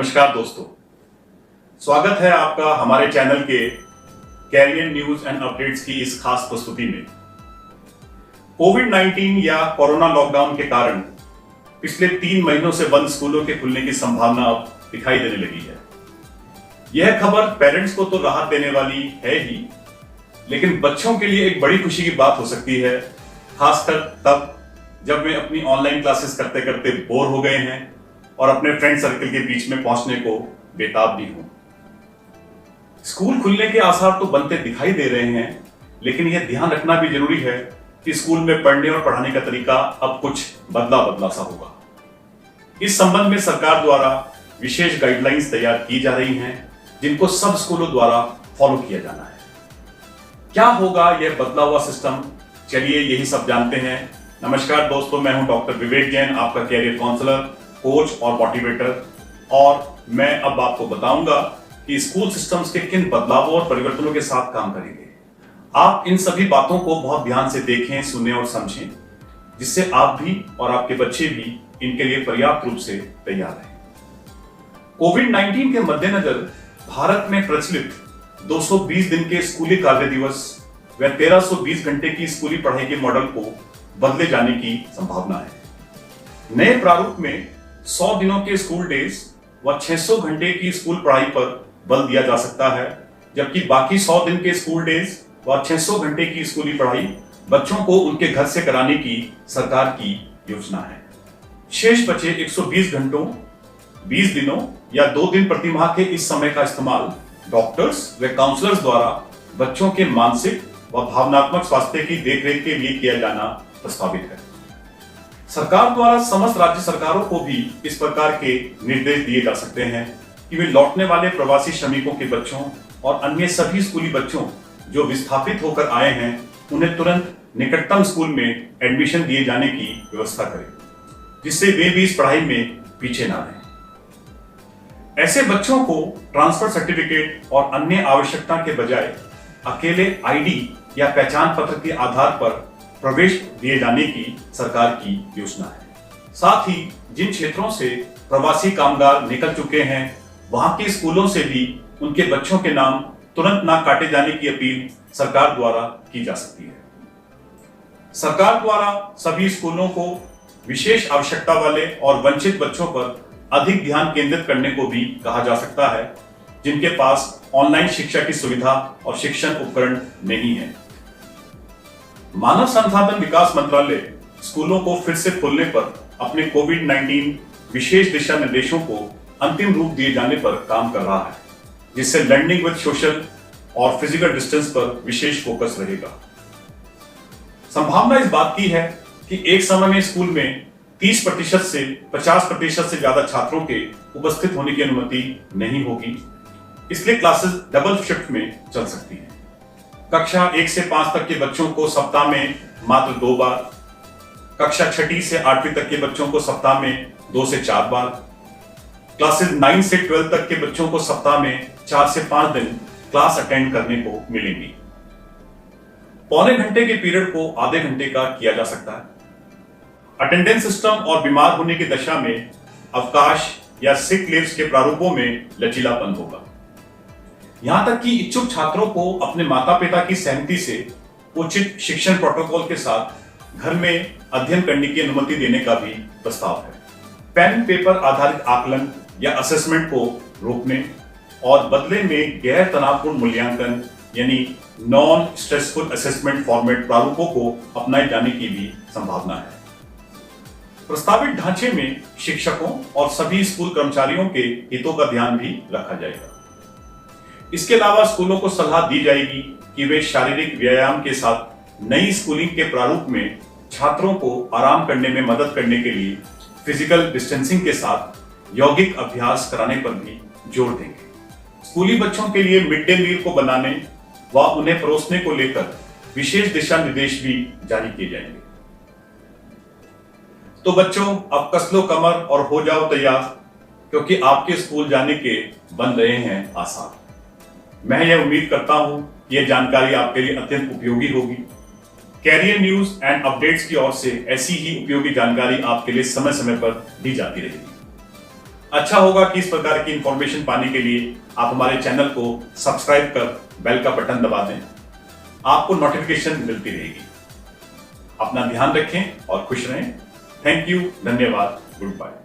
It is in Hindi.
नमस्कार दोस्तों, स्वागत है आपका हमारे चैनल के कैरियर न्यूज एंड अपडेट्स की इस खास प्रस्तुति में। कोविड-19 या कोरोना लॉकडाउन के कारण पिछले 3 महीनों से बंद स्कूलों के खुलने की संभावना अब दिखाई देने लगी है। यह खबर पेरेंट्स को तो राहत देने वाली है ही, लेकिन बच्चों के लिए एक बड़ी खुशी की बात हो सकती है, खासकर तब जब वे अपनी ऑनलाइन क्लासेस करते करते बोर हो गए हैं और अपने फ्रेंड सर्कल के बीच में पहुंचने को बेताब भी हूं। स्कूल खुलने के आसार तो बनते दिखाई दे रहे हैं, लेकिन यह ध्यान रखना भी जरूरी है कि स्कूल में पढ़ने और पढ़ाने का तरीका अब कुछ बदला सा होगा। इस संबंध में सरकार द्वारा विशेष गाइडलाइंस तैयार की जा रही हैं, जिनको सब स्कूलों द्वारा फॉलो किया जाना है। क्या होगा यह बदला हुआ सिस्टम, चलिए यही सब जानते हैं। नमस्कार दोस्तों, मैं हूं डॉक्टर विवेक जैन, आपका कैरियर काउंसलर, कोच और मोटिवेटर, और मैं अब आपको बताऊंगा कि स्कूल सिस्टम्स के किन बदलावों और परिवर्तनों के साथ काम करेंगे। आप इन सभी बातों को बहुत ध्यान से देखें, सुनें और समझें, जिससे आप भी और आपके बच्चे भी इनके लिए पर्याप्त रूप से तैयार रहें। कोविड-19 के मद्देनजर भारत में प्रचलित 220 दिन के स्कूली कार्य दिवस व 1320 घंटे की स्कूली पढ़ाई के मॉडल को बदले जाने की संभावना है। नए प्रारूप में 100 दिनों के स्कूल डेज व 600 घंटे की स्कूल पढ़ाई पर बल दिया जा सकता है, जबकि बाकी 100 दिन के स्कूल डेज व 600 घंटे की स्कूली पढ़ाई बच्चों को उनके घर से कराने की सरकार की योजना है। शेष बचे 120 घंटों 20 दिनों या 2 दिन प्रति माह के इस समय का इस्तेमाल डॉक्टर्स व काउंसलर्स द्वारा बच्चों के मानसिक व भावनात्मक स्वास्थ्य की देखरेख के लिए किया जाना प्रस्तावित है। सरकार द्वारा समस्त राज्य सरकारों को भी इस प्रकार के निर्देश दिए जा सकते हैं कि वे लौटने वाले प्रवासी श्रमिकों के बच्चों और अन्य सभी स्कूली बच्चों जो विस्थापित होकर आए हैं, उन्हें तुरंत निकटतम स्कूल में एडमिशन दिए जाने की व्यवस्था करें, जिससे वे भी इस पढ़ाई में पीछे ना रहें। ऐसे बच्चों को ट्रांसफर सर्टिफिकेट और अन्य आवश्यकता के बजाय अकेले आईडी या पहचान पत्र के आधार पर प्रवेश दिए जाने की सरकार की योजना है। साथ ही जिन क्षेत्रों से प्रवासी कामगार निकल चुके हैं, वहां के स्कूलों से भी उनके बच्चों के नाम तुरंत ना काटे जाने की अपील सरकार द्वारा की जा सकती है। सरकार द्वारा सभी स्कूलों को विशेष आवश्यकता वाले और वंचित बच्चों पर अधिक ध्यान केंद्रित करने को भी कहा जा सकता है, जिनके पास ऑनलाइन शिक्षा की सुविधा और शिक्षण उपकरण नहीं है। मानव संसाधन विकास मंत्रालय स्कूलों को फिर से खोलने पर अपने कोविड-19 विशेष दिशा निर्देशों को अंतिम रूप दिए जाने पर काम कर रहा है, जिससे लर्निंग विद सोशल और फिजिकल डिस्टेंस पर विशेष फोकस रहेगा। संभावना इस बात की है कि एक समय में स्कूल में 30% से 50% से ज्यादा छात्रों के उपस्थित होने की अनुमति नहीं होगी, इसलिए क्लासेस डबल शिफ्ट में चल सकती है। कक्षा 1 से 5 तक के बच्चों को सप्ताह में मात्र 2 बार, कक्षा 6ठी से 8वीं तक के बच्चों को सप्ताह में 2 से 4 बार, क्लासेस 9 से 12 तक के बच्चों को सप्ताह में 4 से 5 दिन क्लास अटेंड करने को मिलेंगी। पौने घंटे के पीरियड को आधे घंटे का किया जा सकता है। अटेंडेंस सिस्टम और बीमार होने की दशा में अवकाश या सिक लीव्स के प्रारूपों में लचीलापन होगा। यहां तक कि इच्छुक छात्रों को अपने माता पिता की सहमति से उचित शिक्षण प्रोटोकॉल के साथ घर में अध्ययन करने की अनुमति देने का भी प्रस्ताव है। पेन पेपर आधारित आकलन या असेसमेंट को रोकने और बदले में गैर तनावपूर्ण मूल्यांकन यानी नॉन स्ट्रेसफुल असेसमेंट फॉर्मेट प्रारूपों को अपनाए जाने की भी संभावना है। प्रस्तावित ढांचे में शिक्षकों और सभी स्कूल कर्मचारियों के हितों का ध्यान भी रखा जाएगा। इसके अलावा स्कूलों को सलाह दी जाएगी कि वे शारीरिक व्यायाम के साथ नई स्कूलिंग के प्रारूप में छात्रों को आराम करने में मदद करने के लिए फिजिकल डिस्टेंसिंग के साथ यौगिक अभ्यास कराने पर भी जोर देंगे। स्कूली बच्चों के लिए मिड डे मील को बनाने व उन्हें परोसने को लेकर विशेष दिशा निर्देश भी जारी किए जाएंगे। तो बच्चों, अब कस लो कमर और हो जाओ तैयार, क्योंकि आपके स्कूल जाने के बन रहे हैं आसार। मैं यह उम्मीद करता हूं कि यह जानकारी आपके लिए अत्यंत उपयोगी होगी। कैरियर न्यूज एंड अपडेट्स की ओर से ऐसी ही उपयोगी जानकारी आपके लिए समय समय पर दी जाती रहेगी। अच्छा होगा कि इस प्रकार की इंफॉर्मेशन पाने के लिए आप हमारे चैनल को सब्सक्राइब कर बेल का बटन दबा दें। आपको नोटिफिकेशन मिलती रहेगी। अपना ध्यान रखें और खुश रहें। थैंक यू, धन्यवाद, गुड बाय।